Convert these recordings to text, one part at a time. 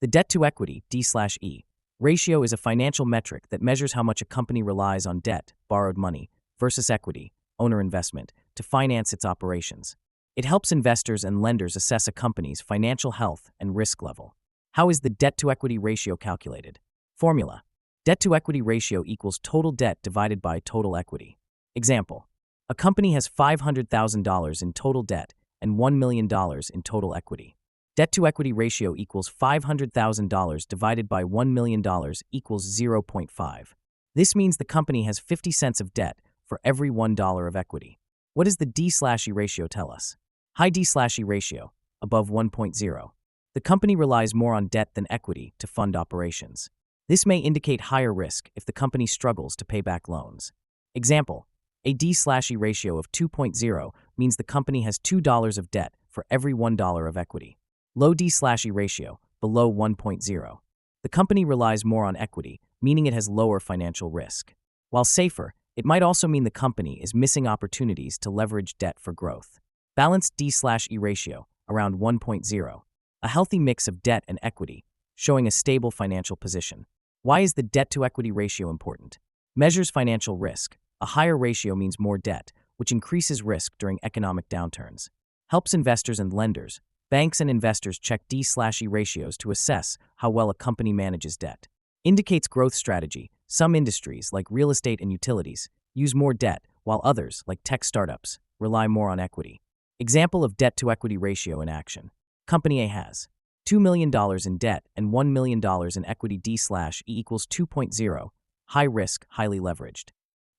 The debt-to-equity (D/E) ratio is a financial metric that measures how much a company relies on debt, borrowed money, versus equity, owner investment, to finance its operations. It helps investors and lenders assess a company's financial health and risk level. How is the debt-to-equity ratio calculated? Formula: debt-to-equity ratio equals total debt divided by total equity. Example: a company has $500,000 in total debt and $1 million in total equity. Debt-to-equity ratio equals $500,000 divided by $1 million equals 0.5. This means the company has 50 cents of debt for every $1 of equity. What does the D/E ratio tell us? High D/E ratio, above 1.0. The company relies more on debt than equity to fund operations. This may indicate higher risk if the company struggles to pay back loans. Example: a D/E ratio of 2.0 means the company has $2 of debt for every $1 of equity. Low D/E ratio, below 1.0. The company relies more on equity, meaning it has lower financial risk. While safer, it might also mean the company is missing opportunities to leverage debt for growth. Balanced D/E ratio, around 1.0. A healthy mix of debt and equity, showing a stable financial position. Why is the debt-to-equity ratio important? Measures financial risk. A higher ratio means more debt, which increases risk during economic downturns. Helps investors and lenders. Banks and investors check D/E ratios to assess how well a company manages debt. Indicates growth strategy. Some industries, like real estate and utilities, use more debt, while others, like tech startups, rely more on equity. Example of debt-to-equity ratio in action. Company A has $2 million in debt and $1 million in equity. D/E equals 2.0. High risk, highly leveraged.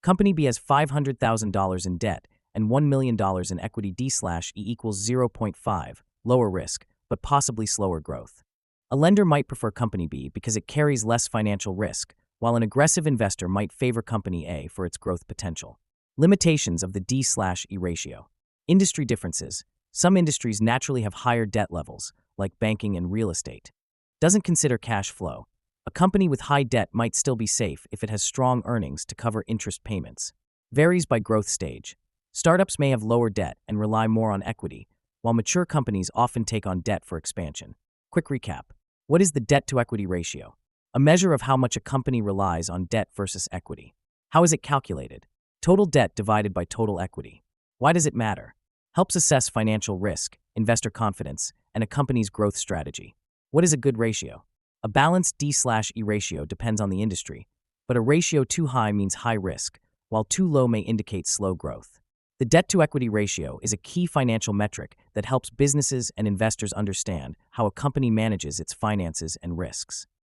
Company B has $500,000 in debt and $1 million in equity. D/E equals 0.5. Lower risk, but possibly slower growth. A lender might prefer Company B because it carries less financial risk, while an aggressive investor might favor Company A for its growth potential. Limitations of the D/E ratio. Industry differences. Some industries naturally have higher debt levels, like banking and real estate. Doesn't consider cash flow. A company with high debt might still be safe if it has strong earnings to cover interest payments. Varies by growth stage. Startups may have lower debt and rely more on equity, while mature companies often take on debt for expansion. Quick recap. What is the debt-to-equity ratio? A measure of how much a company relies on debt versus equity. How is it calculated? Total debt divided by total equity. Why does it matter? Helps assess financial risk, investor confidence, and a company's growth strategy. What is a good ratio? A balanced D/E ratio depends on the industry, but a ratio too high means high risk, while too low may indicate slow growth. The debt-to-equity ratio is a key financial metric that helps businesses and investors understand how a company manages its finances and risks.